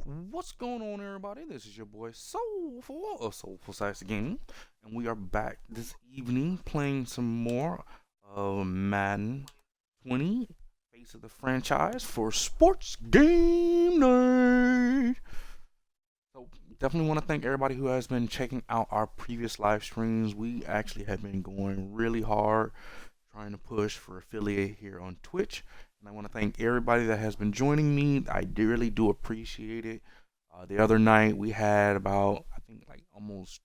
What's going on, everybody? This is your boy Soulful of SoulfulSax Gaming, and we are back this evening playing some more of Madden 20, face of the franchise for Sports Game Night. So, definitely want to thank everybody who has been checking out our previous live streams. We actually have been going really hard trying to push for affiliate here on Twitch. And I want to thank everybody that has been joining me. I really do appreciate it. The other night we had about, I think, like almost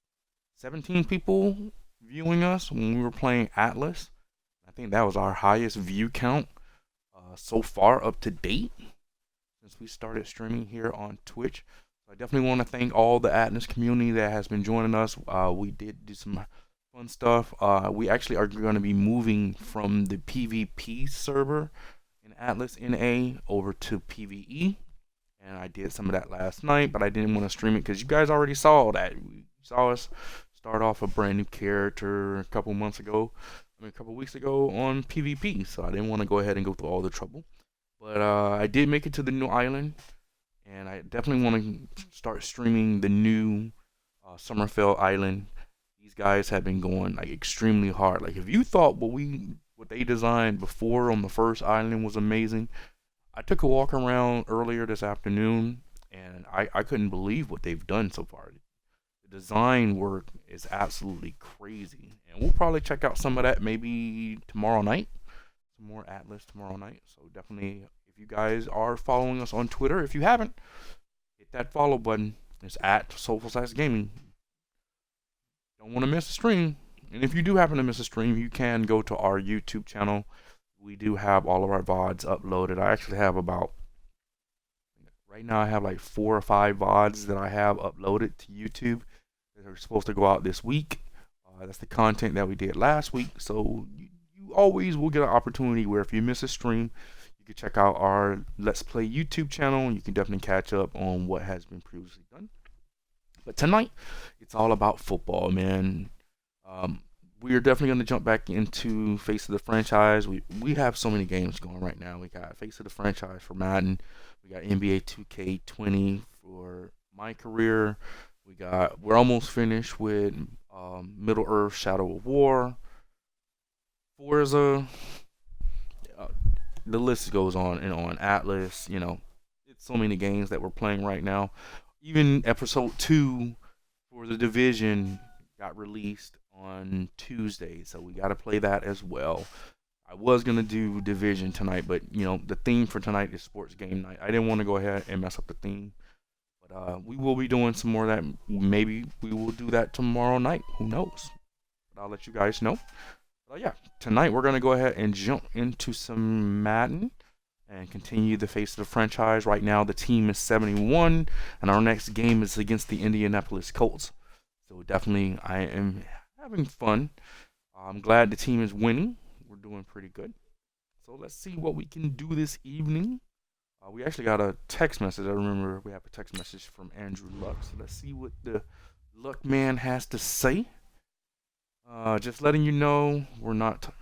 17 people viewing us when we were playing Atlas. I think that was our highest view count so far up to date since we started streaming here on Twitch. So I definitely want to thank all the Atlas community that has been joining us. We did do some fun stuff. We actually are going to be moving from the PvP server in Atlas NA over to PvE, and I did some of that last night, but I didn't want to stream it because you guys already saw that. You saw us start off a brand new character a couple weeks ago on PvP, so I didn't want to go ahead and go through all the trouble. But I did make it to the new island, and I definitely want to start streaming the new Summerfell Island. These guys have been going like extremely hard. Like if you thought what they designed before on the first island was amazing, I took a walk around earlier this afternoon, and I couldn't believe what they've done so far. The design work is absolutely crazy, and we'll probably check out some of that maybe tomorrow night. Some more Atlas tomorrow night. So definitely, if you guys are following us on Twitter, if you haven't, hit that follow button. It's at SoulfulSax Gaming. Don't want to miss a stream. And if you do happen to miss a stream, you can go to our YouTube channel. We do have all of our VODs uploaded. I actually have right now I have like 4 or 5 VODs that I have uploaded to YouTube that are supposed to go out this week. That's the content that we did last week. So you always will get an opportunity where if you miss a stream, you can check out our Let's Play YouTube channel, and you can definitely catch up on what has been previously done. But tonight, it's all about football, man. We are definitely going to jump back into Face of the Franchise. We have so many games going right now. We got Face of the Franchise for Madden. We got NBA 2K20 for my career. We're almost finished with Middle Earth Shadow of War. Forza. Uh, the list goes on and on. Atlas, it's so many games that we're playing right now. Even episode 2 for the Division got released on Tuesday, so we got to play that as well. I was going to do Division tonight, but the theme for tonight is Sports Game Night. I didn't want to go ahead and mess up the theme, but we will be doing some more of that. Maybe we will do that tomorrow night. Who knows? But I'll let you guys know. But yeah, tonight we're going to go ahead and jump into some Madden and continue the face of the franchise. Right now the team is 71, and our next game is against the Indianapolis Colts. So definitely I am having fun. I'm glad the team is winning. We're doing pretty good. So let's see what we can do this evening. We actually got a text message. I remember we have a text message from Andrew Luck. So let's see what the Luck man has to say. Just letting you know we're not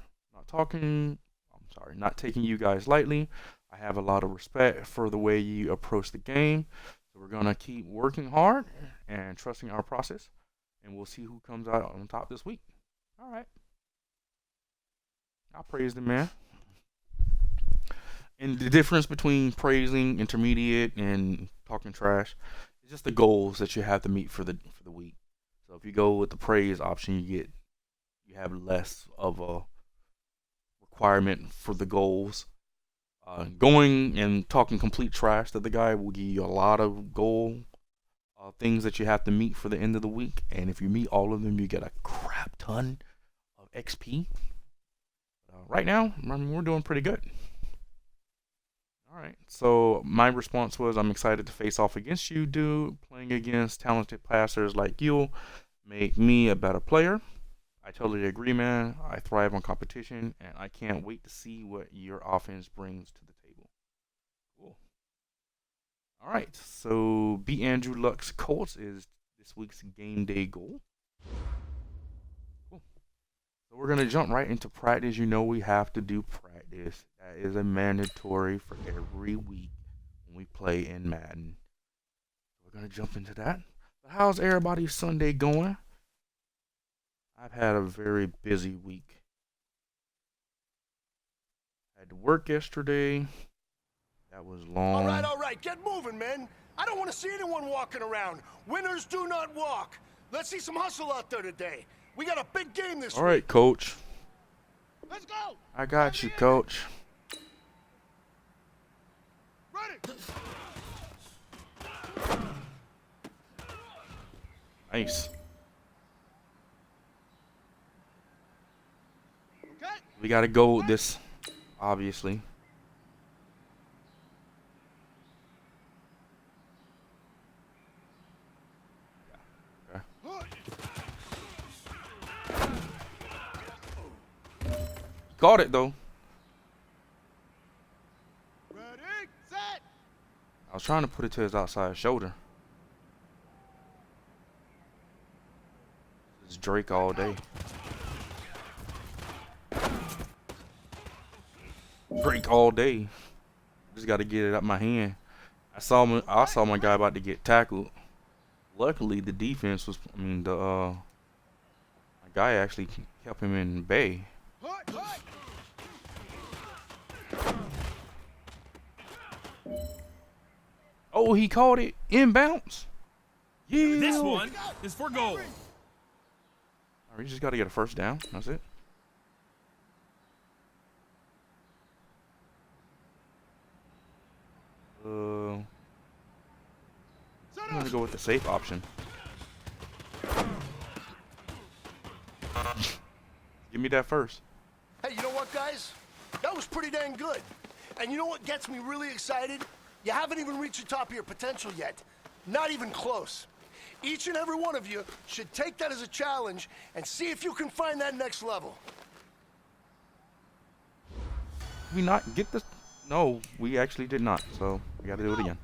talking. I'm sorry, not taking you guys lightly. I have a lot of respect for the way you approach the game. So we're going to keep working hard and trusting our process. And we'll see who comes out on top this week. All right. I praise the man. And the difference between praising, intermediate, and talking trash is just the goals that you have to meet for the week. So if you go with the praise option, you have less of a requirement for the goals. Going and talking complete trash to the guy will give you a lot of goal things that you have to meet for the end of the week, and if you meet all of them, you get a crap ton of XP. Right now, we're doing pretty good. All right, so my response was, I'm excited to face off against you, dude. Playing against talented passers like you make me a better player. I totally agree, man. I thrive on competition, and I can't wait to see what your offense brings to the table. Cool. All right, so beat Andrew Luck's Colts is this week's game day goal. Cool. So we're going to jump right into practice. You know we have to do practice. That is a mandatory for every week when we play in Madden. we're gonna jump into that. But how's everybody's Sunday going? I've had a very busy week. I had to work yesterday. That was long. All right, get moving, man. I don't want to see anyone walking around. Winners do not walk. Let's see some hustle out there today. We got a big game this week. All right, coach. Let's go. I got you, coach. Ready. Nice. Okay. We gotta go with this, obviously. Got it though. Ready, set. I was trying to put it to his outside shoulder. It's Drake all day. Drake all day. Just got to get it out my hand. I saw my guy about to get tackled. Luckily, the defense was. My guy actually kept him in bay. Oh, he caught it inbounds. Yeah. This one is for goal. We just got to get a first down. That's it. I'm gonna go with the safe option. Give me that first. Hey, you know what, guys? That was pretty dang good. And you know what gets me really excited? You haven't even reached the top of your potential yet. Not even close. Each and every one of you should take that as a challenge and see if you can find that next level. Did we not get this? No, we actually did not. So we got to do it again.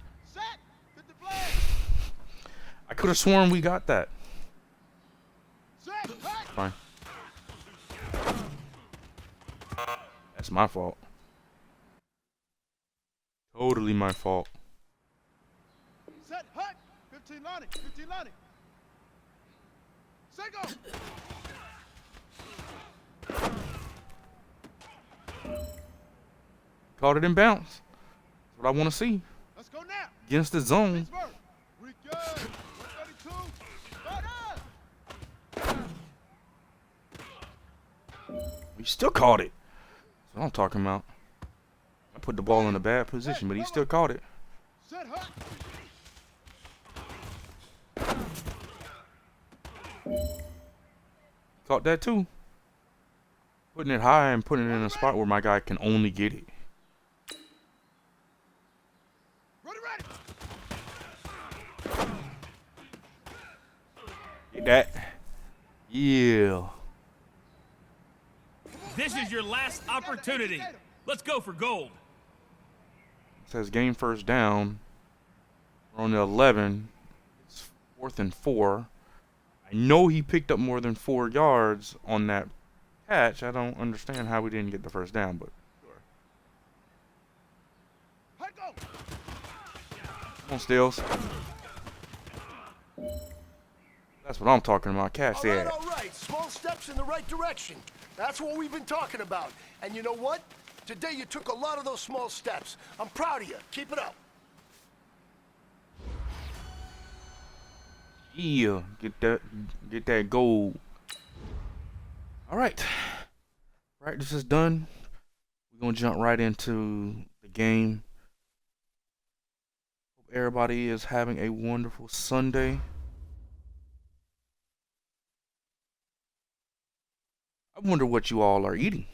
I could have sworn we got that. Fine. That's my fault. Totally my fault. Set, hut, 15 lining, 15 lining. Set, go. Caught it in bounce. That's what I want to see. Let's go now. Against the zone. We good. 132. He still caught it. That's what I'm talking about. I put the ball in a bad position, but he still caught it. Set, hut. Caught that too. Putting it high and putting it in a spot where my guy can only get it. Ready. Get that. Yeah. This is your last opportunity. Let's go for gold. It says game first down. We're on the 11. It's 4th and 4. I know he picked up more than 4 yards on that catch. I don't understand how we didn't get the first down, but sure. Come on, Stills. That's what I'm talking about. Catch that. All right. Small steps in the right direction. That's what we've been talking about. And you know what? Today you took a lot of those small steps. I'm proud of you. Keep it up. Yeah, get that goal. All right, practice is done. We're gonna jump right into the game. Hope everybody is having a wonderful Sunday. I wonder what you all are eating.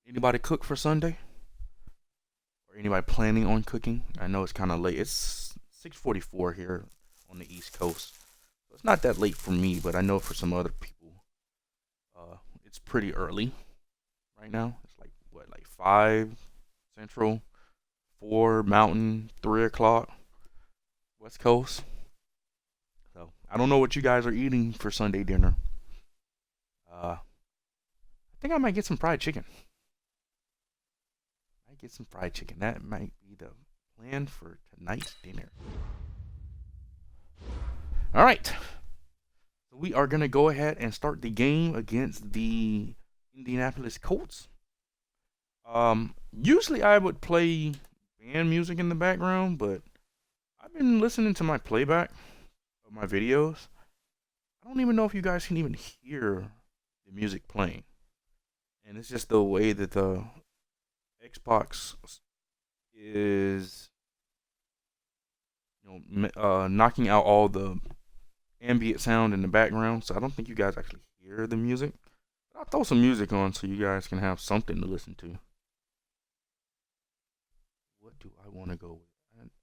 Anybody cook for Sunday? Or anybody planning on cooking? I know it's kind of late. It's 6:44 here on the East Coast. So it's not that late for me, but I know for some other people, it's pretty early right now. It's like, what, like 5 Central, 4 Mountain, 3 o'clock West Coast. So I don't know what you guys are eating for Sunday dinner. I think I might get some fried chicken. Get some fried chicken. That might be the plan for tonight's dinner. All right. So we are going to go ahead and start the game against the Indianapolis Colts. Usually I would play band music in the background, but I've been listening to my playback of my videos. I don't even know if you guys can even hear the music playing. And it's just the way that the Xbox is, knocking out all the ambient sound in the background. So I don't think you guys actually hear the music. But I'll throw some music on so you guys can have something to listen to. What do I want to go with?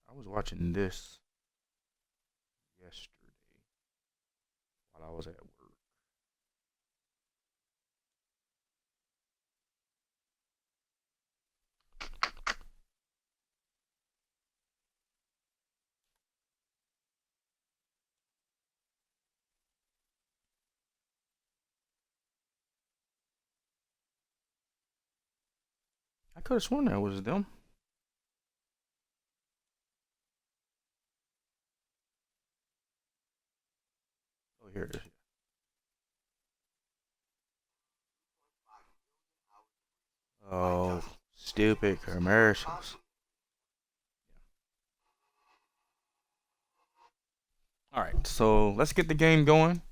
I was watching this yesterday while I was at work. I could have sworn that was them. Oh, here it is. Oh, stupid commercials. Alright, so let's get the game going.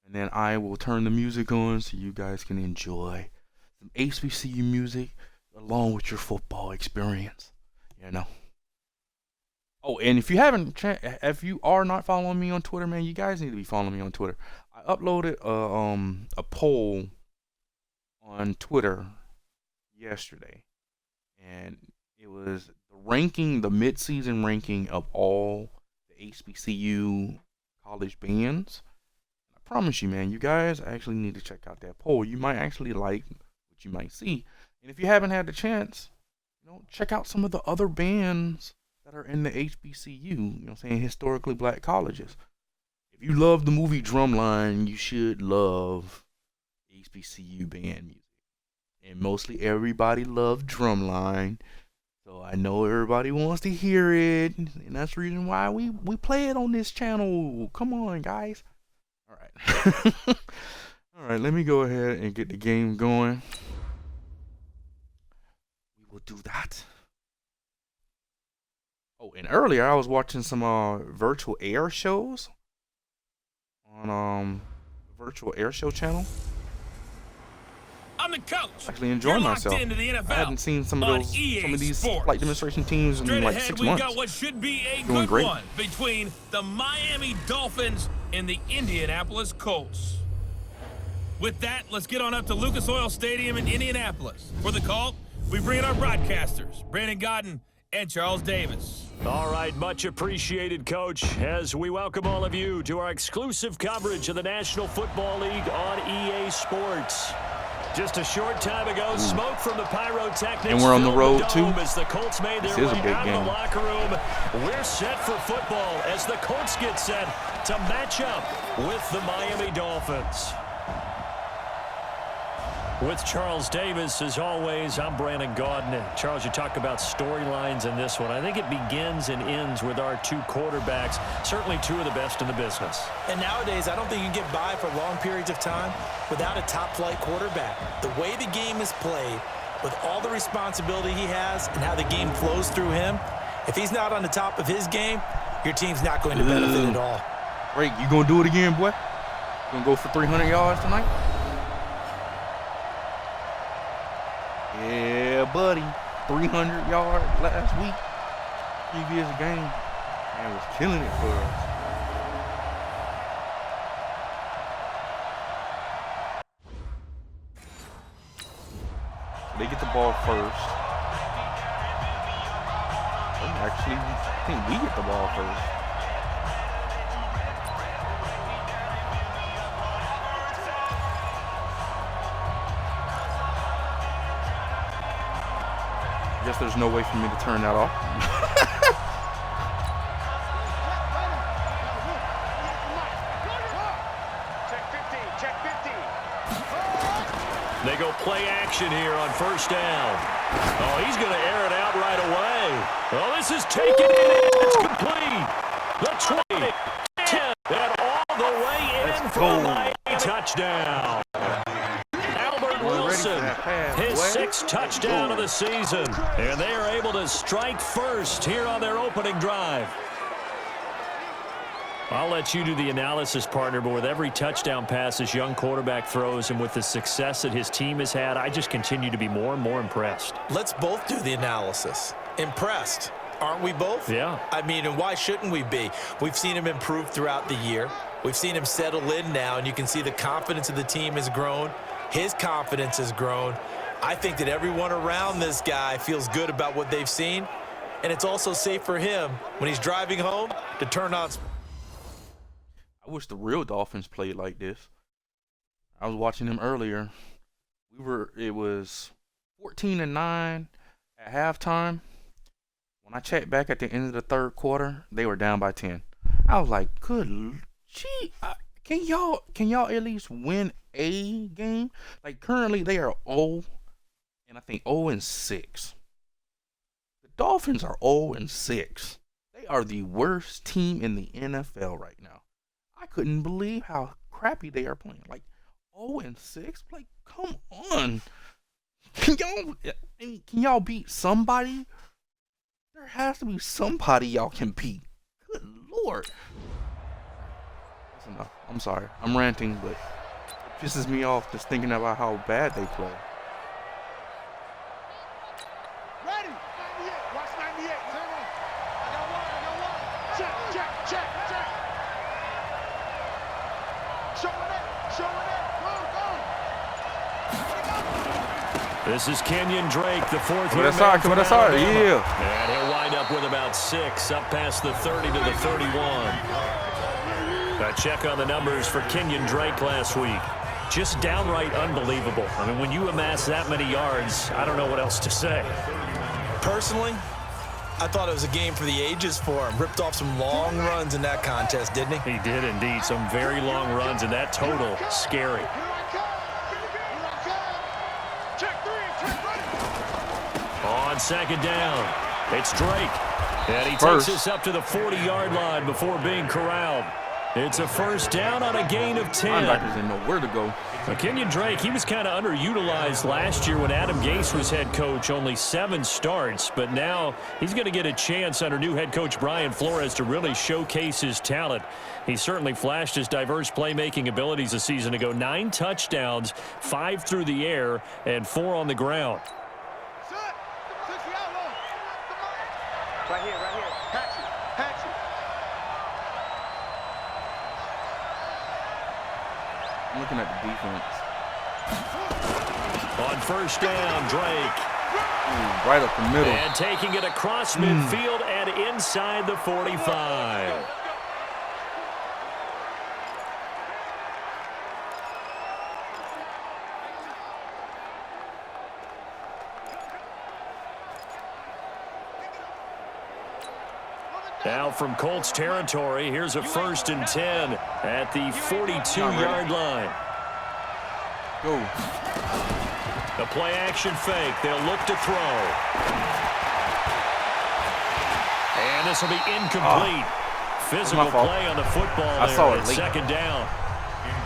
And then I will turn the music on so you guys can enjoy some HBCU music along with your football experience. Oh, and if you are not following me on Twitter, man, you guys need to be following me on Twitter. I uploaded a poll on Twitter yesterday, and it was the mid-season ranking of all the HBCU college bands. I promise you, man, you guys actually need to check out that poll. You might actually like what you might see. And if you haven't had the chance, check out some of the other bands that are in the HBCU, historically black colleges. If you love the movie Drumline, you should love HBCU band music. And mostly everybody loves Drumline. So I know everybody wants to hear it. And that's the reason why we play it on this channel. Come on, guys. All right. All right, let me go ahead and get the game going. We will do that. Oh, and earlier I was watching some virtual air shows on virtual air show channel. I'm the coach. Actually enjoying myself. Into the NFL I hadn't seen some of these flight demonstration teams in like 6 months. Got what should be a Doing good great. one between the Miami Dolphins and the Indianapolis Colts. With that, let's get on up to Lucas Oil Stadium in Indianapolis. For the call, we bring in our broadcasters, Brandon Godden and Charles Davis. All right, much appreciated, Coach, as we welcome all of you to our exclusive coverage of the National Football League on EA Sports. Just a short time ago, smoke from the pyrotechnics. And we're on the road, too. As the Colts made their way out of the locker room. We're set for football as the Colts get set to match up with the Miami Dolphins. With Charles Davis, as always, I'm Brandon Godden. Charles, you talk about storylines in this one. I think it begins and ends with our two quarterbacks, certainly two of the best in the business. And nowadays, I don't think you can get by for long periods of time without a top-flight quarterback. The way the game is played, with all the responsibility he has and how the game flows through him, if he's not on the top of his game, your team's not going to benefit at all. Ray, you going to do it again, boy? You going to go for 300 yards tonight? Yeah, buddy. 300 yards last week. Previous game. Man was killing it for us. They get the ball first. Actually, I think we get the ball first. I guess there's no way for me to turn that off. They go play action here on first down. Oh, he's going to air it out right away. Oh, this is taken in. It's complete. The 20, 10, and touchdown. Albert Wilson, his 6th touchdown of the season. And they are able to strike first here on their opening drive. I'll let you do the analysis, partner, but with every touchdown pass this young quarterback throws and with the success that his team has had, I just continue to be more and more impressed. Let's both do the analysis. Impressed. Aren't we both? Yeah. I mean, and why shouldn't we be? We've seen him improve throughout the year. We've seen him settle in now, and you can see the confidence of the team has grown. His confidence has grown. I think that everyone around this guy feels good about what they've seen, and it's also safe for him when he's driving home to turn on. I wish the real Dolphins played like this. I was watching them earlier. It was 14-9 at halftime. When I checked back at the end of the third quarter, they were down by 10. I was like, good gee, can y'all at least win a game? Like, currently they are 0 and I think 0-6. The Dolphins are 0-6. They are the worst team in the NFL right now. I couldn't believe how crappy they are playing. Like 0-6. Like, come on. Can y'all beat somebody? There has to be somebody y'all can beat. Good Lord. That's enough. I'm sorry. I'm ranting, but it pisses me off just thinking about how bad they play. Ready. 98. Watch 98. Turn on. I got one. Check. Showing it. Go. This is Kenyon Drake, the 4th Come year on, yeah. And he'll wind up with about 6, up past the 30 to the 31. A check on the numbers for Kenyon Drake last week. Just downright unbelievable. I mean, when you amass that many yards, I don't know what else to say. Personally, I thought it was a game for the ages for him. Ripped off some long runs in that contest, didn't he? He did indeed. Some very long runs, and that total, scary. On 2nd down, it's Drake. And he takes us up to the 40-yard line before being corralled. It's a first down on a gain of 10. Linebackers didn't know where to go. Kenyon Drake, he was kind of underutilized last year when Adam Gase was head coach, only 7 starts. But now he's going to get a chance under new head coach Brian Flores to really showcase his talent. He certainly flashed his diverse playmaking abilities a season ago. 9 touchdowns, 5 through the air, and 4 on the ground. Right here. Patch it. I'm looking at the defense. On first down, Drake. Ooh, right up the middle. And taking it across midfield and inside the 45. Now from Colts territory, here's a 1st and 10 at the 42-yard line. Go. The play action fake. They'll look to throw. And this will be incomplete. Physical play on the football there at 2nd down.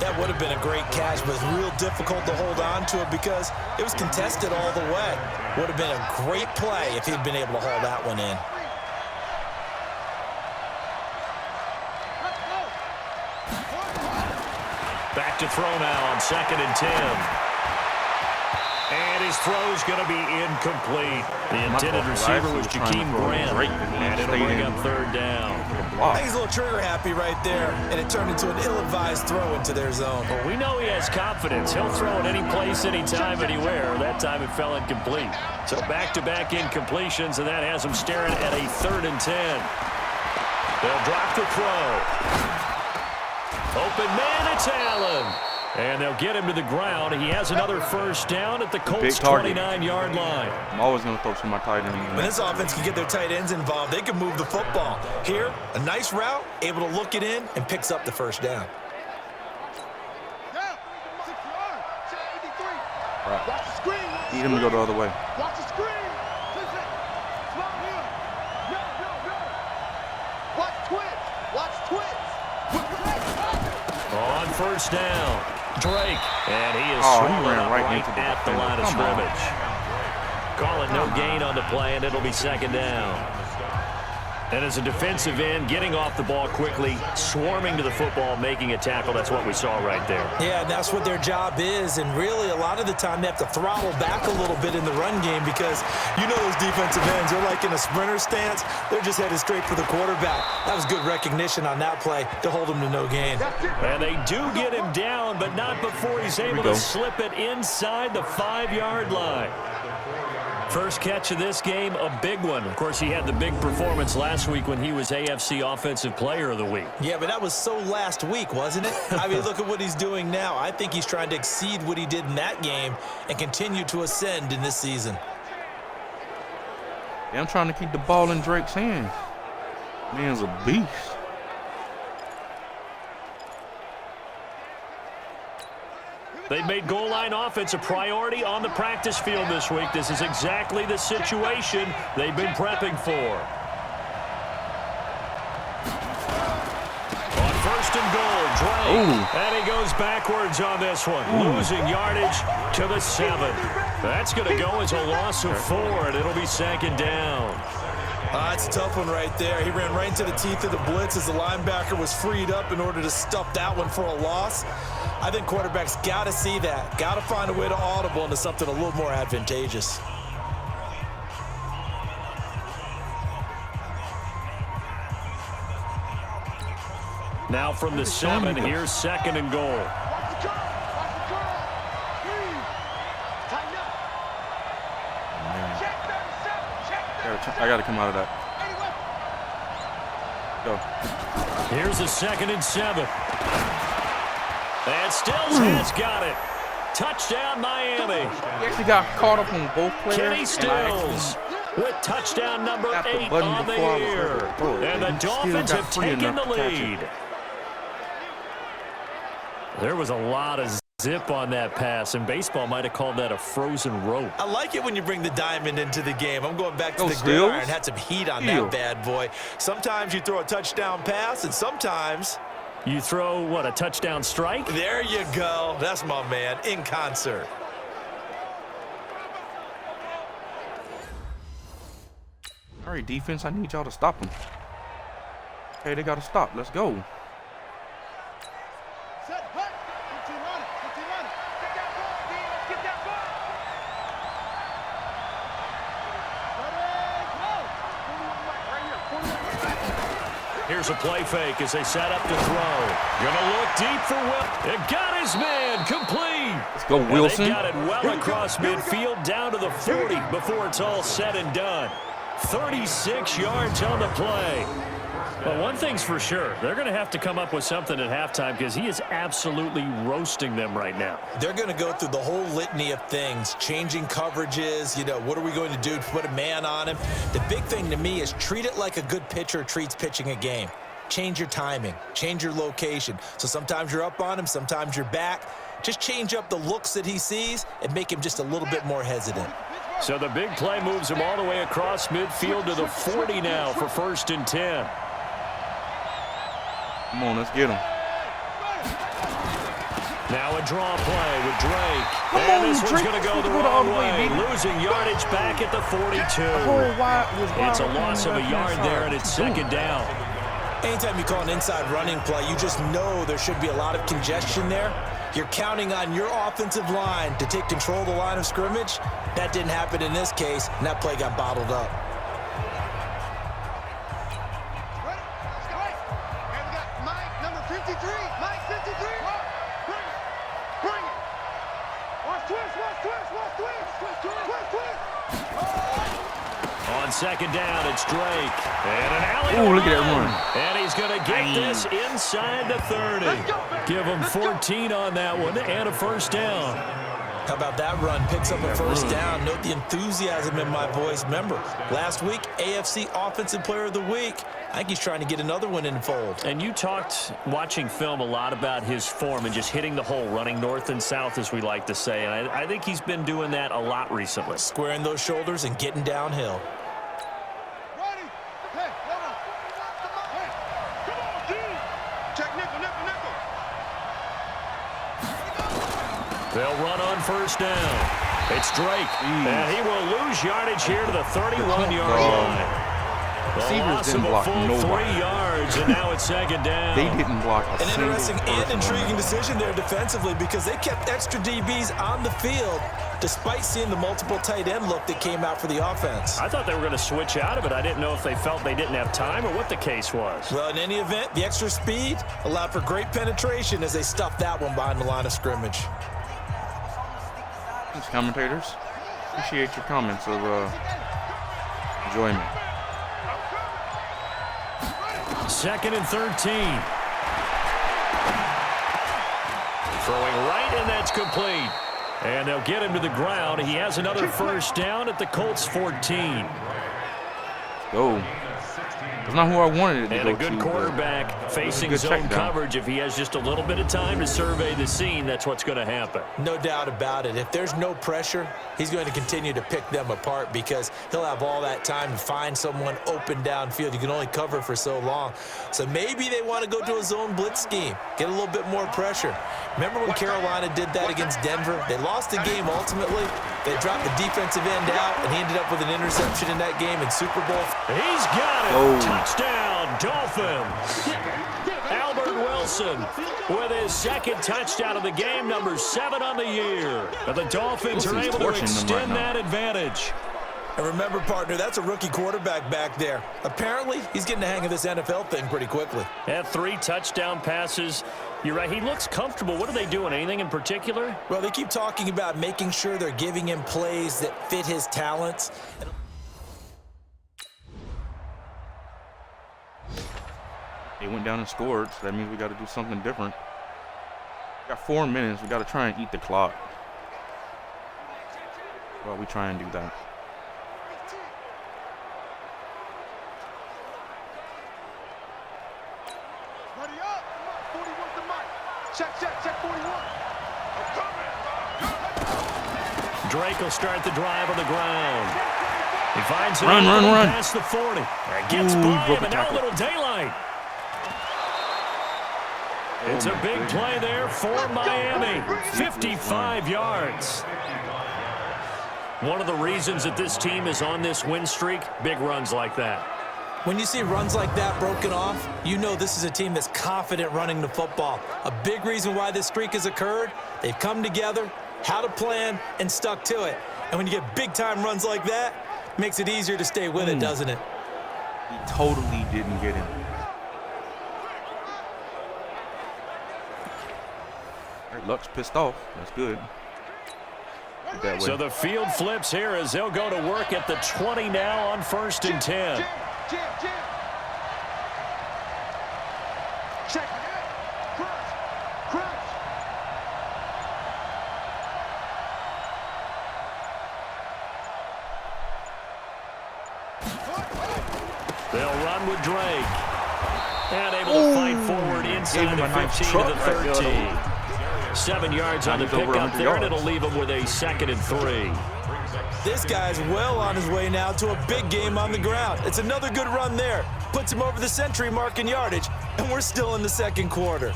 That would have been a great catch, but it's real difficult to hold on to it because it was contested all the way. Would have been a great play if he'd been able to haul that one in. Back to throw now on 2nd and 10. And his throw's going to be incomplete. The intended receiver was Jakeem Grant. And it'll bring up 3rd down. I think he's a little trigger happy right there, and it turned into an ill-advised throw into their zone. Well, we know he has confidence. He'll throw it any place, anytime, anywhere. That time it fell incomplete. So back-to-back incompletions, and that has him staring at a 3rd and 10. They'll drop the throw. Open man, it's Allen. And they'll get him to the ground. He has another first down at the Colts' 29-yard line. I'm always going to throw to my tight end. When this offense can get their tight ends involved, they can move the football. Here, a nice route, able to look it in, and picks up the first down. Right. Need him to go the other way. Watch the screen. Watch twins. On first down, Drake, and he is Oh, he swallowed ran up right right into the at the defender. line of Come on. scrimmage. Calling no gain on the play, and it'll be second down. And as a defensive end, getting off the ball quickly, swarming to the football, making a tackle, that's what we saw right there. Yeah, and that's what their job is, and really a lot of the time they have to throttle back a little bit in the run game because you know those defensive ends, they're like in a sprinter stance. They're just headed straight for the quarterback. That was good recognition on that play to hold him to no gain. And they do get him down, but not before he's able to slip it inside the 5-yard line. First catch of this game, a big one. Of course, he had the big performance last week when he was AFC Offensive Player of the Week. Yeah, but that was so last week, wasn't it? I mean, look at what he's doing now. I think he's trying to exceed what he did in that game and continue to ascend in this season. Yeah, I'm trying to keep the ball in Drake's hands. Man's a beast. They've made goal line offense a priority on the practice field this week. This is exactly the situation they've been prepping for. On first and goal, Drake. And he goes backwards on this one, losing yardage to the 7. That's going to go as a loss of 4, and it'll be second down. That's a tough one right there. He ran right into the teeth of the blitz as the linebacker was freed up in order to stuff that one for a loss. I think quarterbacks got to see that. Got to find a way to audible into something a little more advantageous. Now from the 7, here's second and goal. I got to come out of that. Go. Here's a 2nd and 7. And Stills has got it. Touchdown, Miami. He actually got caught up on both players. Kenny Stills with touchdown number 8 on the year. And the Dolphins have taken the lead. There was a lot of zip on that pass, and baseball might have called that a frozen rope. I like it when you bring the diamond into the game. I'm going back to the gridiron. Had some heat on that bad boy. Sometimes you throw a touchdown pass, and sometimes you throw, what, a touchdown strike? There you go. That's my man, in concert. All right, defense, I need y'all to stop them. Okay, they got to stop. Let's go. Here's a play fake as they set up to throw. Gonna look deep for Will. It got his man complete. Let's go, Wilson. They got it well across midfield down to the 40 before it's all said and done. 36 yards on the play. But one thing's for sure, they're going to have to come up with something at halftime because he is absolutely roasting them right now. They're going to go through the whole litany of things, changing coverages, you know, what are we going to do to put a man on him? The big thing to me is treat it like a good pitcher treats pitching a game. Change your timing, change your location. So sometimes you're up on him, sometimes you're back. Just change up the looks that he sees and make him just a little bit more hesitant. So the big play moves him all the way across midfield to the 40 now for 1st and 10. Come on, let's get him. Now a draw play with Drake. And this one's going to go the wrong way. Losing yardage back at the 42. It's a loss of a yard there, and it's second down. Anytime you call an inside running play, you just know there should be a lot of congestion there. You're counting on your offensive line to take control of the line of scrimmage. That didn't happen in this case, and that play got bottled up. On second down, it's Drake. And an alley. Oh, look at that run. And he's going to get this inside the 30. Give him 14 on that one and a first down. How about that run? Picks up a first down. Note the enthusiasm in my voice. Remember, last week, AFC Offensive Player of the Week. I think he's trying to get another one in the fold. And you talked, watching film, a lot about his form and just hitting the hole, running north and south, as we like to say. And I think he's been doing that a lot recently. Squaring those shoulders and getting downhill. They'll run on first down. It's Drake, and he will lose yardage here to the 31-yard line. Receivers didn't block nobody. 3 yards, and now it's second down. They didn't block a An single interesting person. and intriguing decision there defensively because they kept extra DBs on the field despite seeing the multiple tight end look that came out for the offense. I thought they were going to switch out of it. I didn't know if they felt they didn't have time or what the case was. Well, in any event, the extra speed allowed for great penetration as they stuffed that one behind the line of scrimmage. Thanks, commentators. Appreciate your comments of enjoyment. 2nd and 13. Throwing right, and that's complete. And they'll get him to the ground. He has another first down at the Colts 14. Go. That's not who I wanted it to And go a good to, quarterback facing good zone check down. coverage. If he has just a little bit of time to survey the scene, that's what's going to happen. No doubt about it. If there's no pressure, he's going to continue to pick them apart because he'll have all that time to find someone open downfield. You can only cover for so long. So maybe they want to go to a zone blitz scheme, get a little bit more pressure. Remember when Carolina did that against Denver? They lost the game ultimately. They dropped the defensive end out, and he ended up with an interception in that game in Super Bowl. He's got it. Oh. Touchdown, Dolphins. Albert Wilson with his 2nd touchdown of the game, number 7 on the year. And the Dolphins are able to torching them right extend now. that advantage. And remember, partner, that's a rookie quarterback back there. Apparently, he's getting the hang of this NFL thing pretty quickly. Had 3 touchdown passes. You're right, he looks comfortable. What are they doing? Anything in particular? Well, they keep talking about making sure they're giving him plays that fit his talents. They went down and scored, so that means we got to do something different. We got 4 minutes. We got to try and eat the clock. Well, we try and do that. Ready up. 41 to Mike. Check 41. Drake will start the drive on the ground. He finds it Run. past the 40. Gets Ooh, by broke him, a and now a tackle. little daylight. It's a big play there for Miami. 55 yards. One of the reasons that this team is on this win streak, big runs like that. When you see runs like that broken off, you know this is a team that's confident running the football. A big reason why this streak has occurred, they've come together, had a plan, and stuck to it. And when you get big-time runs like that, it makes it easier to stay with it, doesn't it? He totally didn't get him. All right, Luck's pissed off. That's good. Get that way. So the field flips here as they'll go to work at the 20 now on 1st and 10. Jam. Check. Crouch. They'll run with Drake. And able to fight forward Gave inside him the a nice 15 to truck the right 13. there. 7 yards on the He's over pickup 100 there, and yards. it'll leave him with a 2nd and 3. This guy's well on his way now to a big game on the ground. It's another good run there. Puts him over the century mark in yardage, and we're still in the 2nd quarter.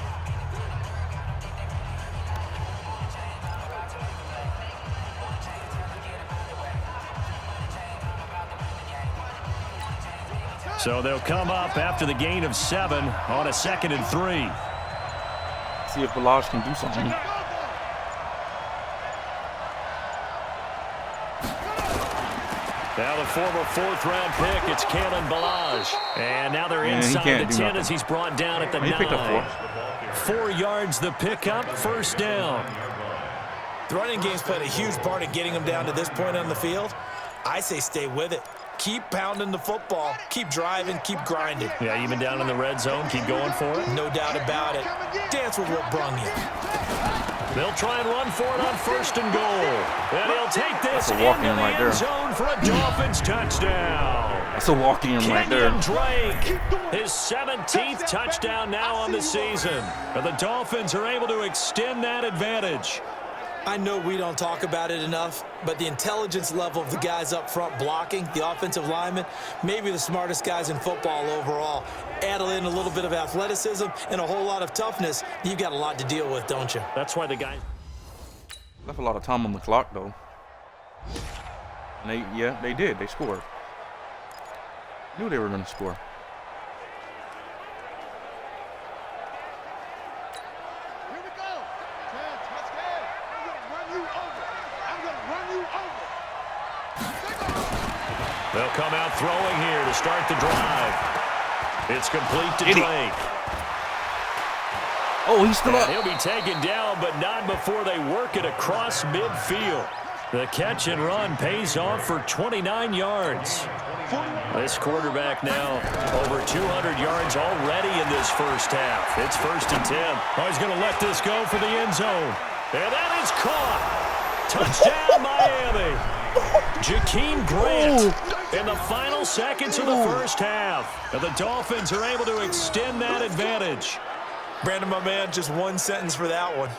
So they'll come up after the gain of 7 on a 2nd and 3. See if Balaj can do something. Now the former 4th-round pick, it's Kalen Balaj. And now they're Man, he inside can't the do 10 nothing. as he's brought down at the He 9. picked up 4 yards the pickup, first down. The running game's played a huge part in getting him down to this point on the field. I say stay with it. Keep pounding the football. Keep driving. Keep grinding. Yeah, even down in the red zone, keep going for it. No doubt about it. Dance with what brung you. They'll try and run for it on 1st and goal. And he'll take this That's a into walk-in the right end there. zone for a Dolphins touchdown. That's a walk-in right there. Kenyon Drake, his 17th touchdown now on the season. And the Dolphins are able to extend that advantage. I know we don't talk about it enough, but the intelligence level of the guys up front blocking, the offensive linemen, maybe the smartest guys in football overall. Add in a little bit of athleticism and a whole lot of toughness, you've got a lot to deal with, don't you? That's why the guys... Left a lot of time on the clock though. And they did. They scored. Knew they were gonna score. Here we go. Touchdown. I'm gonna run you over. I'm gonna run you over. They'll come out throwing here to start the drive. It's complete to Drake. Oh, he's still up. He'll be taken down, but not before they work it across midfield. The catch and run pays off for 29 yards. This quarterback now over 200 yards already in this first half. It's 1st and 10. Oh, he's going to let this go for the end zone. And that is caught. Touchdown, Miami. Jakeem Grant in the final seconds of the first half. And the Dolphins are able to extend that advantage. Brandon, my man, just one sentence for that one.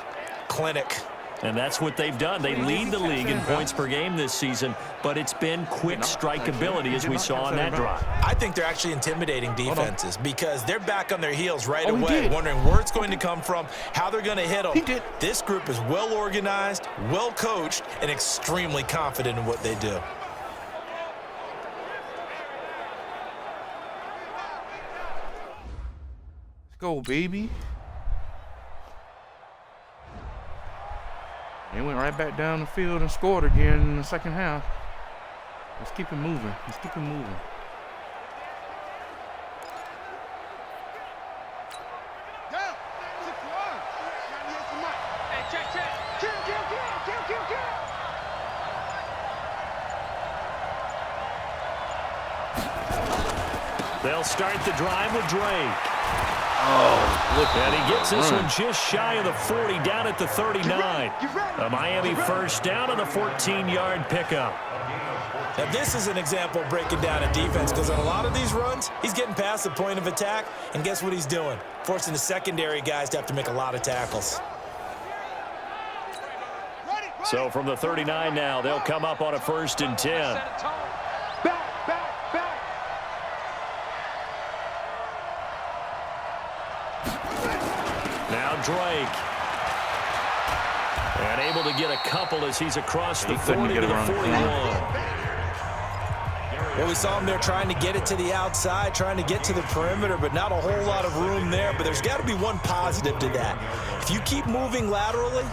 Clinic. And that's what they've done. They lead the league in points per game this season, but it's been quick strike ability as we saw on that drive. I think they're actually intimidating defenses because they're back on their heels right away, wondering where it's going to come from, how they're going to hit them. This group is well organized, well coached, and extremely confident in what they do. Let's go, baby. They went right back down the field and scored again in the second half. Let's keep it moving. Let's keep it moving. Down. 6-1. Hey, check. Kill. They'll start the drive with Drake. Oh, look. And he gets this one just shy of the 40, down at the 39. A Miami first down on a 14-yard pickup. Now, this is an example of breaking down a defense because on a lot of these runs, he's getting past the point of attack, and guess what he's doing? Forcing the secondary guys to have to make a lot of tackles. So from the 39 now, they'll come up on a 1st and 10. Back. Now Drake. And able to get a couple as he's across the 40 to the 41. Well, we saw him there trying to get it to the outside, trying to get to the perimeter, but not a whole lot of room there. But there's got to be one positive to that. If you keep moving laterally,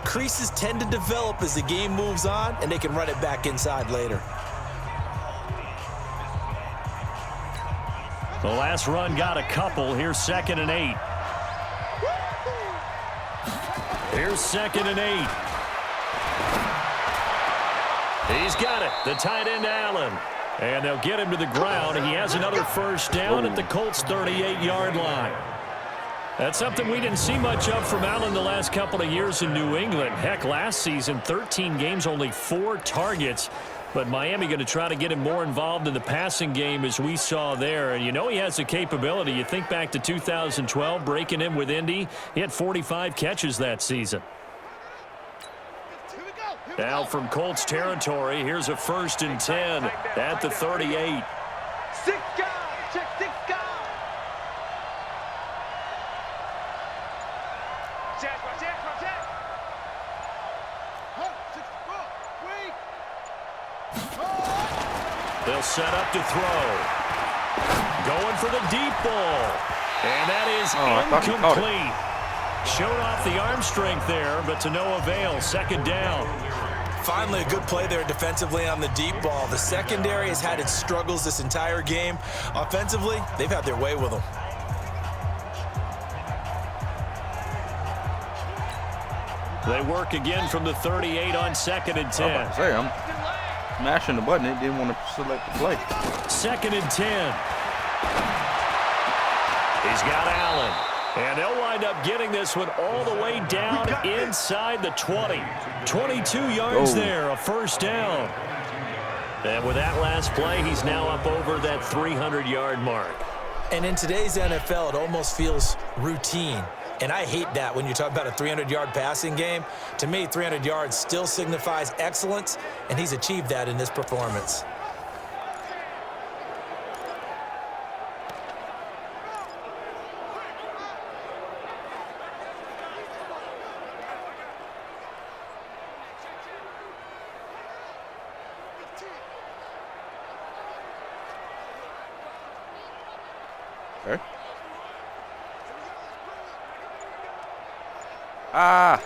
creases tend to develop as the game moves on, and they can run it back inside later. The last run got a couple. Here's 2nd and 8. Here's 2nd and 8. He's got it. The tight end, Allen. And they'll get him to the ground. He has another first down at the Colts' 38-yard line. That's something we didn't see much of from Allen the last couple of years in New England. Heck, last season, 13 games, only 4 targets. But Miami going to try to get him more involved in the passing game as we saw there. And you know he has the capability. You think back to 2012, breaking in with Indy. He had 45 catches that season. Now from Colts territory, here's a 1st and 10 at the 38. 6 guys. Check 6 guys. Check. They'll set up to throw. Going for the deep ball. And that is incomplete. Showed off the arm strength there, but to no avail. 2nd down. Finally, a good play there defensively on the deep ball. The secondary has had its struggles this entire game. Offensively, they've had their way with them. They work again from the 38 on 2nd and 10. I was about to say, I'm smashing the button. It didn't want to select the play. 2nd and 10. He's got Allen. And they'll wind up getting this one all the way down inside the 20. 22 yards there, a first down. And with that last play, he's now up over that 300-yard mark. And in today's NFL, it almost feels routine. And I hate that when you talk about a 300-yard passing game. To me, 300 yards still signifies excellence, and he's achieved that in this performance. Okay. Ah!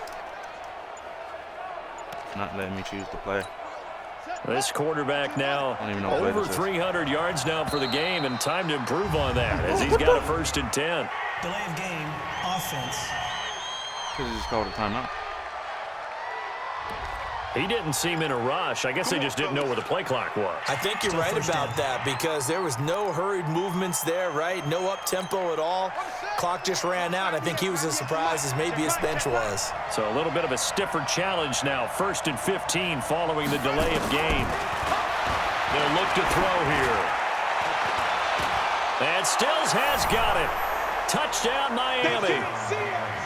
Not letting me choose the play. This quarterback now over 300 yards now for the game, and time to improve on that as he's got a 1st and 10. Delay of game, offense. Could have just called a timeout. He didn't seem in a rush. I guess they just didn't know where the play clock was. I think you're right about that because there was no hurried movements there, right? No up-tempo at all. Clock just ran out. I think he was as surprised as maybe his bench was. So a little bit of a stiffer challenge now. 1st and 15 following the delay of game. They'll look to throw here. And Stills has got it. Touchdown, Miami.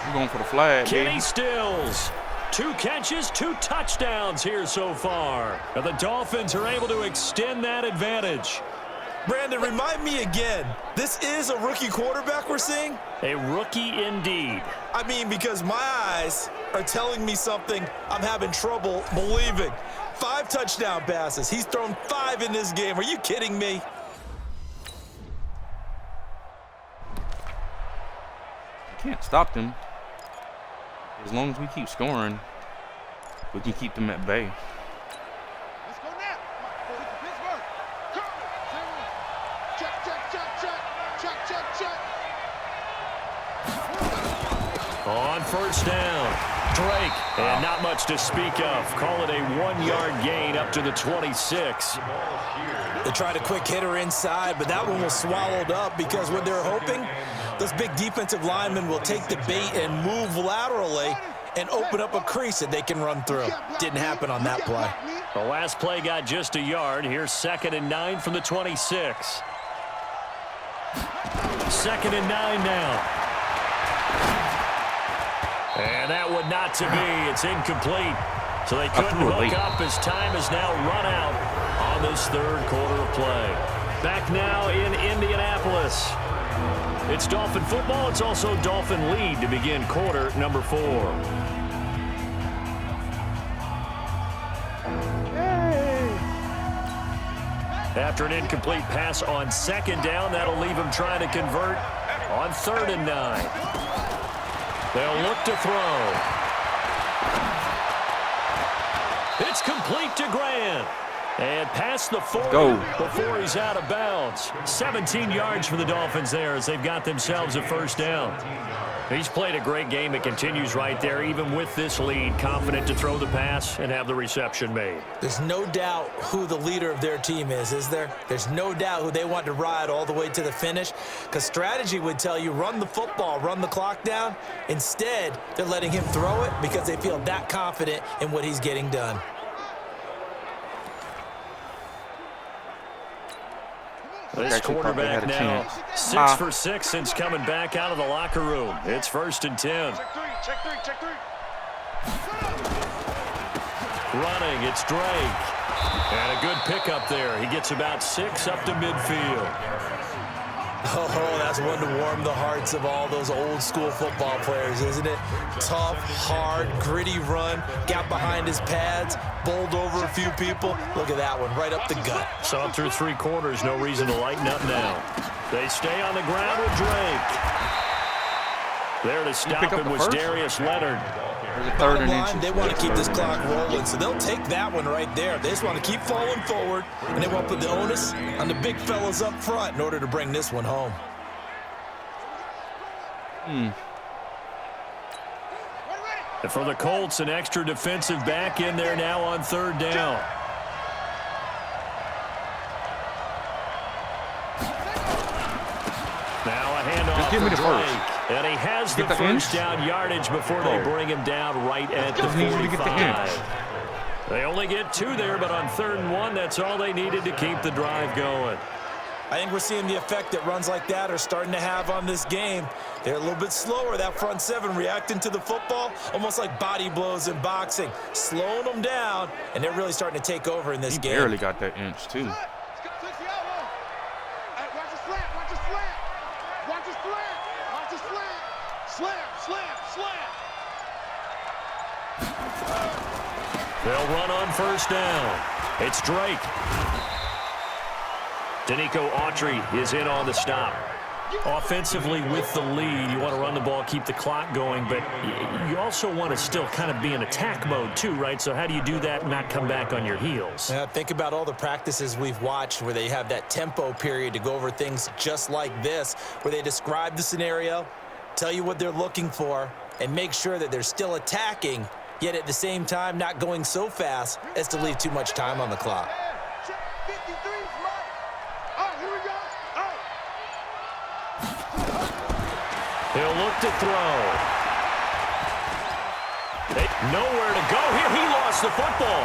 We're going for the flag, Kenny baby. Stills. 2 catches, 2 touchdowns here so far. And the Dolphins are able to extend that advantage. Brandon, remind me again, this is a rookie quarterback we're seeing? A rookie indeed. I mean, because my eyes are telling me something I'm having trouble believing. 5 touchdown passes. He's thrown 5 in this game. Are you kidding me? Can't stop them. As long as we keep scoring, we can keep them at bay. Let's go now. Pittsburgh. Check, check, check, check. Check, check, check. On 1st down, Drake. And not much to speak of. Call it a 1-yard gain up to the 26. They tried a quick hitter inside, but that one was swallowed up because what they're hoping, those big defensive linemen will take the bait and move laterally and open up a crease that they can run through. Didn't happen on that play. The last play got just a yard. Here's 2nd and 9 from the 26. 2nd and 9 now. And that one not to be. It's incomplete. So they couldn't hook up as time is now run out on this 3rd quarter of play. Back now in Indianapolis. It's Dolphin football. It's also Dolphin lead to begin quarter number 4. After an incomplete pass on 2nd down, that'll leave him trying to convert on 3rd and 9. They'll look to throw. It's complete to Grant. And past the 40 before he's out of bounds. 17 yards for the Dolphins there as they've got themselves a 1st down. He's played a great game. It continues right there, even with this lead, confident to throw the pass and have the reception made. There's no doubt who the leader of their team is there? There's no doubt who they want to ride all the way to the finish because strategy would tell you run the football, run the clock down. Instead, they're letting him throw it because they feel that confident in what he's getting done. This quarterback now 6 for 6 since coming back out of the locker room. It's 1st and 10. Check three. Running, it's Drake. And a good pickup there. He gets about 6 up to midfield. Oh, that's one to warm the hearts of all those old school football players, isn't it? Tough, hard, gritty run, got behind his pads, bowled over a few people. Look at that one, right up the gut. Saw him through 3 quarters, no reason to lighten up now. They stay on the ground with Drake. There to stop it was Darius Leonard. Bottom line, they want to keep this clock rolling, so they'll take that one right there. They just want to keep falling forward, and they want to put the onus on the big fellas up front in order to bring this one home. And for the Colts, an extra defensive back in there now on 3rd down. Now a handoff give me for the Drake. first. And he has the 1st down yardage before they bring him down right at the 45. They only get 2 there, but on 3rd and 1, that's all they needed to keep the drive going. I think we're seeing the effect that runs like that are starting to have on this game. They're a little bit slower, that front 7 reacting to the football, almost like body blows in boxing, slowing them down, and they're really starting to take over in this game. He barely got that inch, too. Watch the slant. Slam. They'll run on 1st down. It's Drake. Danico Autry is in on the stop. Offensively with the lead, you want to run the ball, keep the clock going, but you also want to still kind of be in attack mode too, right? So how do you do that and not come back on your heels? Think about all the practices we've watched where they have that tempo period to go over things just like this, where they describe the scenario, tell you what they're looking for, and make sure that they're still attacking, yet at the same time not going so fast as to leave too much time on the clock. He'll look to throw. Nowhere to go here. He lost the football.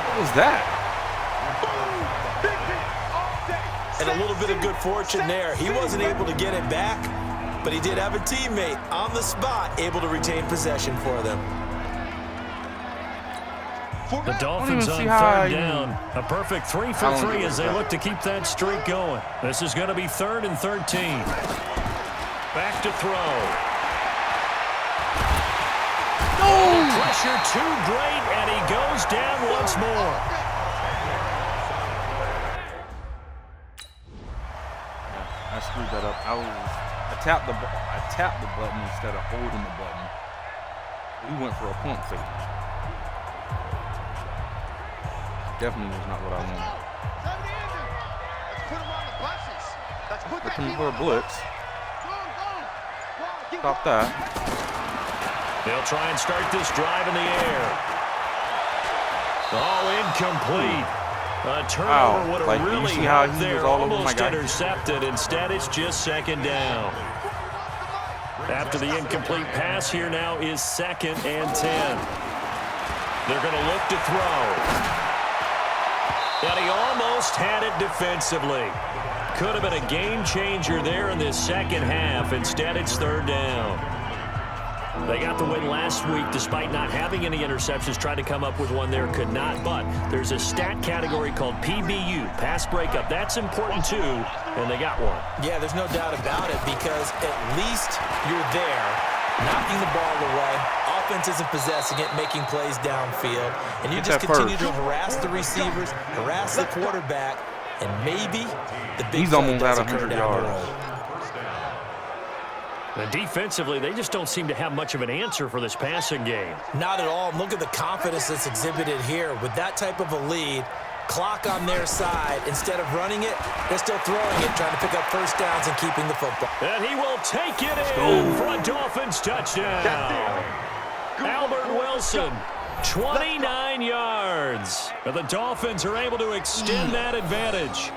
What was that? And a little bit of good fortune there. He wasn't able to get it back, but he did have a teammate on the spot able to retain possession for them. The Dolphins on third down. A perfect 3 for 3 as they look to keep that streak going. This is going to be 3rd and 13. Back to throw. Oh, pressure too great, and he goes down once more. I screwed that up. I tapped the button instead of holding the button. We went for a pump fake. Definitely was not what I wanted. Looking for a blitz. Stop that. They'll try and start this drive in the air. All incomplete. A turnover would have really helped there. Almost intercepted. Instead, it's just 2nd down. After the incomplete pass, here now is 2nd and 10. They're going to look to throw. And he almost had it defensively. Could have been a game changer there in this second half. Instead, it's 3rd down. They got the win last week despite not having any interceptions. Tried to come up with one there, could not. But there's a stat category called PBU, pass breakup. That's important too, and they got one. Yeah, there's no doubt about it because at least you're there, knocking the ball away. Offense isn't possessing it, making plays downfield. And you just continue to harass the receivers, harass the quarterback, and maybe the big play does occur down the road. And defensively, they just don't seem to have much of an answer for this passing game. Not at all. Look at the confidence that's exhibited here. With that type of a lead, clock on their side, instead of running it, they're still throwing it, trying to pick up first downs and keeping the football. And he will take it in for a Dolphins touchdown. Albert Wilson, 29 yards. But the Dolphins are able to extend that advantage.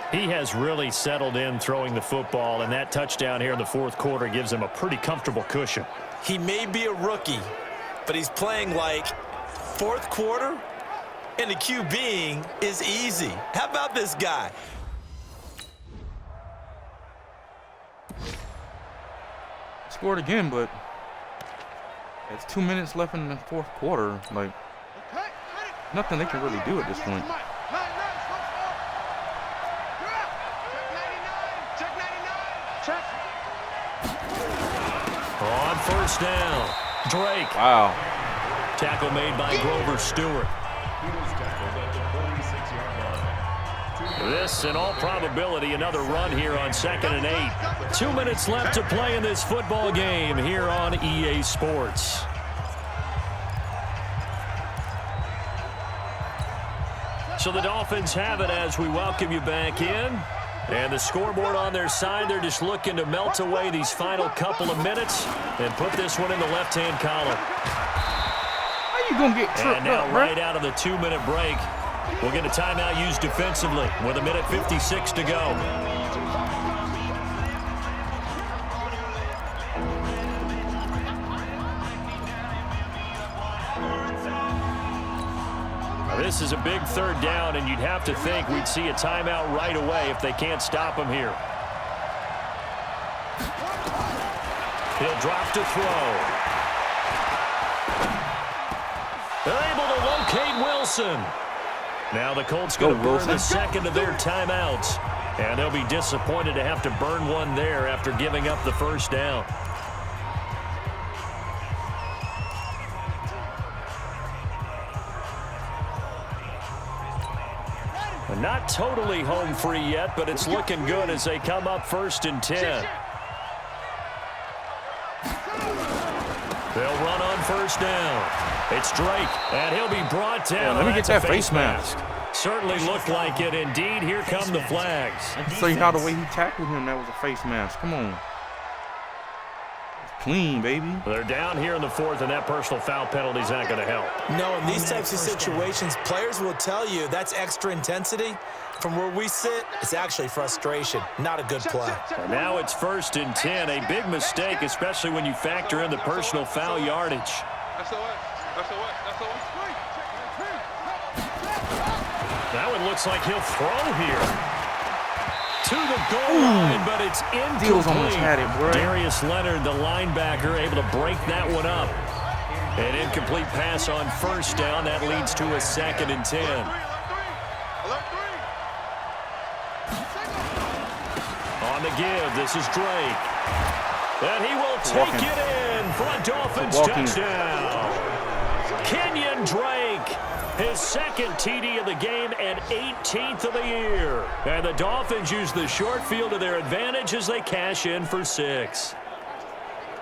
He has really settled in throwing the football, and that touchdown here in the 4th quarter gives him a pretty comfortable cushion. He may be a rookie, but he's playing like 4th quarter, and the QBing is easy. How about this guy? Scored again, but it's 2 minutes left in the 4th quarter. Like, nothing they can really do at this point. On 1st down, Drake. Wow. Tackle made by Grover Stewart. This, in all probability, another run here on 2nd and 8. 2 minutes left to play in this football game here on EA Sports. So the Dolphins have it as we welcome you back in. And the scoreboard on their side, they're just looking to melt away these final couple of minutes and put this one in the left-hand column. How you gonna get tripped And now up, right out of the 2-minute break, we'll get a timeout used defensively with 1:56 to go. This is a big 3rd down, and you'd have to think we'd see a timeout right away if they can't stop him here. He'll drop to throw. They're able to locate Wilson. Now the Colts going to burn the 2nd of their timeouts, and they'll be disappointed to have to burn one there after giving up the 1st down. Not totally home free yet, but it's looking good as they come up 1st and 10. They'll run on 1st down. It's Drake, and he'll be brought down. Let me get that face mask. Certainly looked like it. Indeed, here come the flags. So you know the way he tackled him, that was a face mask. Come on. Clean, baby. They're down here in the 4th, and that personal foul penalty is not going to help. No, in these types of situations, players will tell you that's extra intensity. From where we sit, it's actually frustration, not a good play. And now it's 1st and 10, a big mistake, especially when you factor in the personal foul yardage. That one looks like he'll throw here. To the goal line, but it's incomplete. Had it, bro. Darius Leonard, the linebacker, able to break that one up. An incomplete pass on 1st down. That leads to a 2nd and 10. On the give, this is Drake. And he will take it in for a Dolphins touchdown. Kenyon Drake, his 2nd TD of the game and 18th of the year. And the Dolphins use the short field to their advantage as they cash in for 6.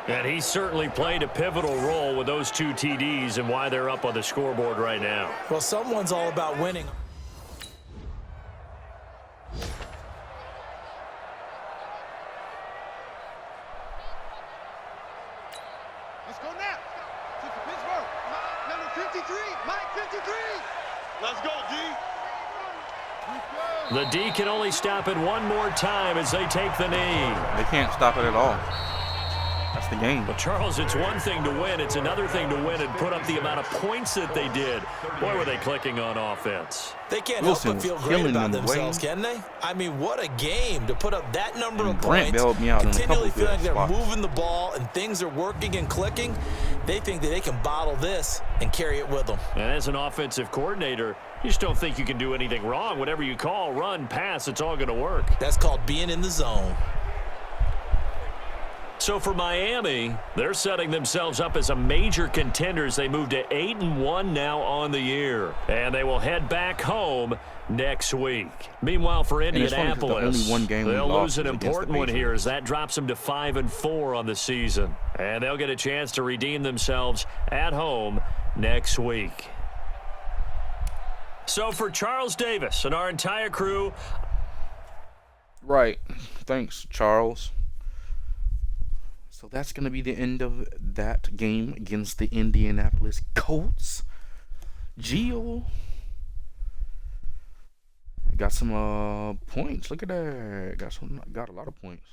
And he certainly played a pivotal role with those 2 TDs and why they're up on the scoreboard right now. Well, someone's all about winning. Let's go now. To Pittsburgh. Number 53. Mike 53. Let's go, D. The D can only stop it one more time as they take the knee. They can't stop it at all. That's the game. But Charles, it's one thing to win. It's another thing to win and put up the amount of points that they did. Boy, were they clicking on offense. They can't help but feel great about themselves, can they? I mean, what a game to put up that number of points. Continually feel like they're moving the ball and things are working and clicking. They think that they can bottle this and carry it with them. And as an offensive coordinator, you just don't think you can do anything wrong. Whatever you call, run, pass, it's all going to work. That's called being in the zone. So for Miami, they're setting themselves up as a major contender as they move to 8-1 now on the year. And they will head back home next week. Meanwhile, for Indianapolis, they'll lose an important one here as that drops them to 5-4 on the season. And they'll get a chance to redeem themselves at home next week. So for Charles Davis and our entire crew. Right. Thanks, Charles. So that's going to be the end of that game against the Indianapolis Colts. Gio got some points. Look at that. Got a lot of points.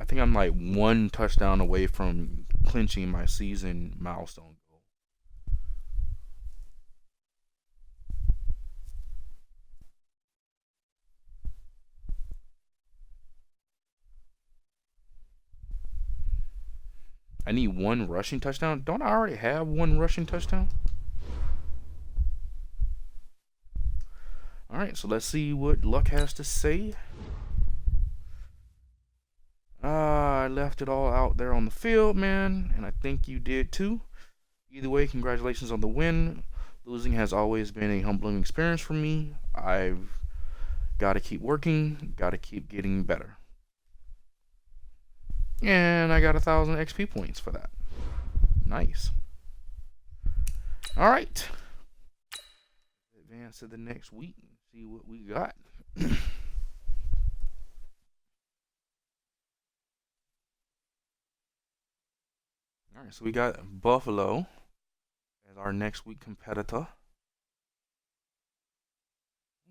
I think I'm like 1 touchdown away from clinching my season milestone goal. I need 1 rushing touchdown. Don't I already have 1 rushing touchdown? All right, so let's see what Luck has to say. I left it all out there on the field, man, and I think you did too. Either way, congratulations on the win. Losing has always been a humbling experience for me. I've got to keep working, got to keep getting better. And I got 1,000 XP points for that. Nice. All right. Advance to the next week and see what we got. All right, so we got Buffalo as our next week competitor.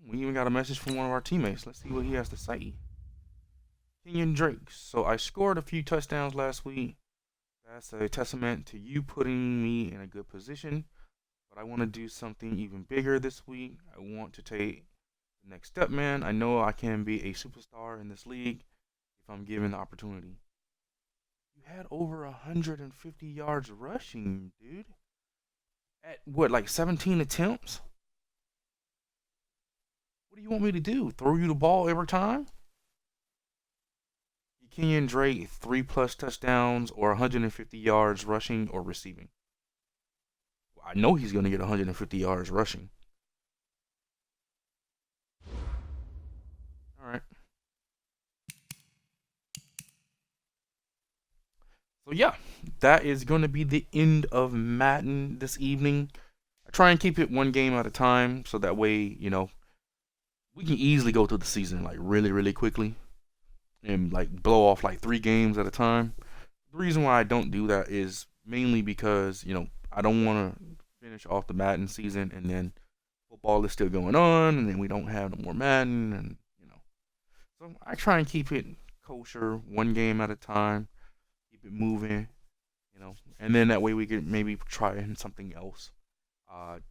We even got a message from one of our teammates. Let's see what he has to say. Kenyon Drake. So I scored a few touchdowns last week. That's a testament to you putting me in a good position. But I want to do something even bigger this week. I want to take the next step, man. I know I can be a superstar in this league if I'm given the opportunity. You had over 150 yards rushing, dude. At what, like 17 attempts? What do you want me to do? Throw you the ball every time? Kenyon Drake 3+ touchdowns or 150 yards rushing or receiving. I know he's going to get 150 yards rushing. All right. So yeah, that is going to be the end of Madden this evening. I try and keep it one game at a time, so that way, we can easily go through the season like really, really quickly and like blow off like 3 games at a time. The reason why I don't do that is mainly because, I don't want to finish off the Madden season and then football is still going on and then we don't have no more Madden and, So I try and keep it kosher, one game at a time, keep it moving, and then that way we can maybe try something else.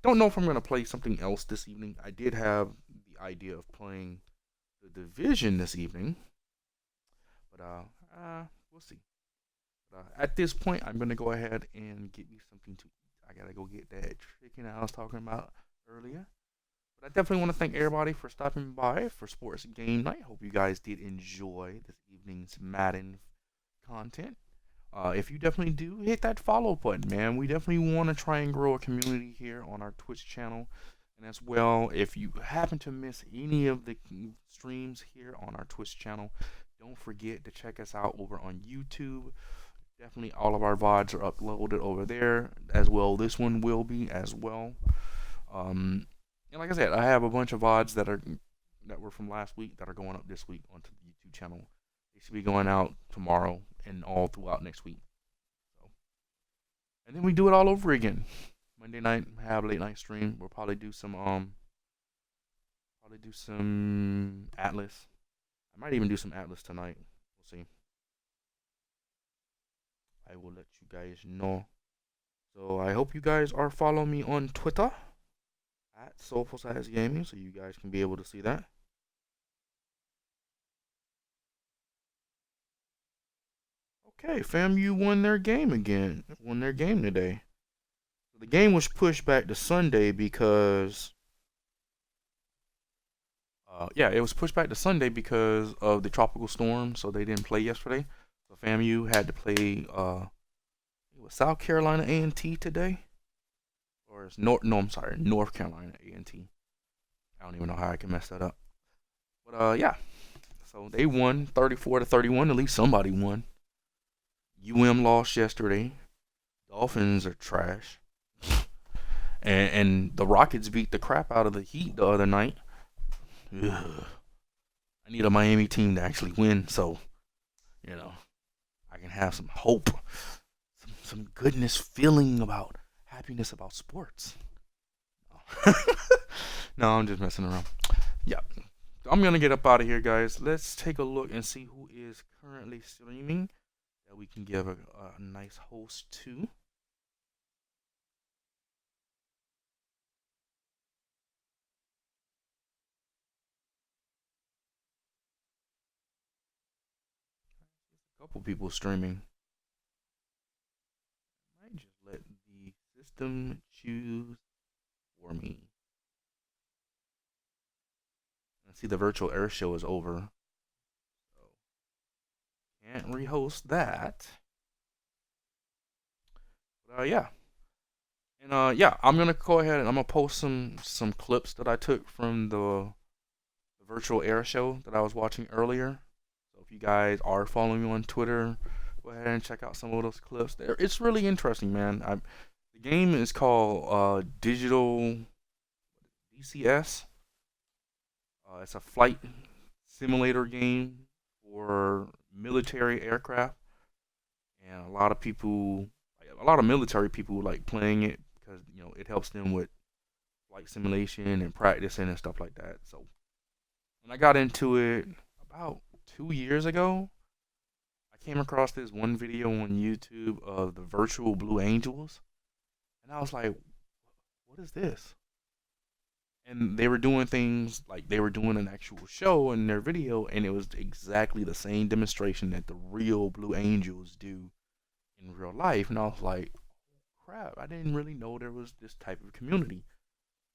Don't know if I'm going to play something else this evening. I did have the idea of playing the Division this evening, but we'll see. At this point, I'm going to go ahead and get me something to eat. I got to go get that chicken I was talking about earlier. But I definitely want to thank everybody for stopping by for Sports Game Night. Hope you guys did enjoy this evening's Madden content. If you definitely do, hit that follow button, man. We definitely want to try and grow a community here on our Twitch channel. And as well, if you happen to miss any of the streams here on our Twitch channel, don't forget to check us out over on YouTube. Definitely all of our VODs are uploaded over there as well. This one will be as well. And like I said, I have a bunch of VODs that were from last week that are going up this week onto the YouTube channel. They should be going out tomorrow and all throughout next week. And then we do it all over again. Monday night, have a late night stream. We'll probably do some Atlas. I might even do some Atlas tonight. We'll see. I will let you guys know. So I hope you guys are following me on Twitter at SoulfulSax Gaming, so you guys can be able to see that. Okay, FAMU won their game again. Won their game today. So the game was pushed back to Sunday because it was pushed back to Sunday because of the tropical storm, so they didn't play yesterday. So FAMU had to play it was South Carolina A&T today. Or it's North Carolina A&T. I don't even know how I can mess that up. But yeah. So they won 34-31. At least somebody won. UM lost yesterday. Dolphins are trash. and the Rockets beat the crap out of the Heat the other night. Ugh. I need a Miami team to actually win, so I can have some hope, some goodness feeling about happiness about sports. No, I'm just messing around. Yeah, I'm gonna get up out of here, guys. Let's take a look and see who is currently streaming that we can give a nice host to. Couple people streaming. I might just let the system choose for me. I see the virtual air show is over. So can't rehost that. But yeah. And yeah, I'm gonna go ahead and I'm gonna post some clips that I took from the virtual air show that I was watching earlier. If you guys are following me on Twitter, go ahead and check out some of those clips. It's really interesting, man. The game is called Digital DCS. It's a flight simulator game for military aircraft, and a lot of military people like playing it because it helps them with flight simulation and practicing and stuff like that. So when I got into it about 2 years ago, I came across this one video on YouTube of the virtual Blue Angels, and I was like, what is this? And they were doing things like they were doing an actual show in their video, and it was exactly the same demonstration that the real Blue Angels do in real life. And I was like, crap, I didn't really know there was this type of community.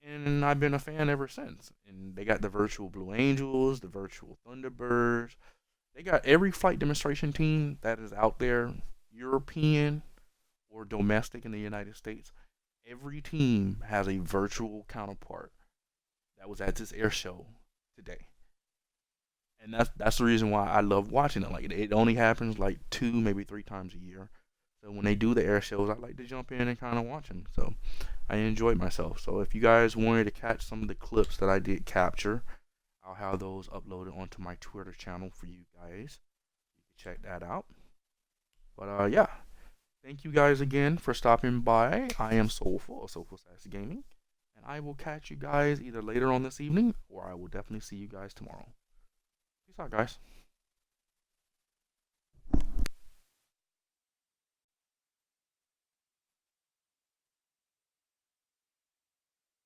And I've been a fan ever since. And they got the virtual Blue Angels, the virtual Thunderbirds. They got every flight demonstration team that is out there, European or domestic in the United States. every team has a virtual counterpart that was at this air show today. And that's the reason why I love watching it. Like it only happens like 2, maybe 3 times a year. So when they do the air shows, I like to jump in and kind of watch them. So I enjoyed myself. So if you guys wanted to catch some of the clips that I did capture, I'll have those uploaded onto my Twitter channel for you guys. You can check that out. But yeah, thank you guys again for stopping by. I am Soulful of SoulfulSax Gaming, and I will catch you guys either later on this evening, or I will definitely see you guys tomorrow. Peace out, guys.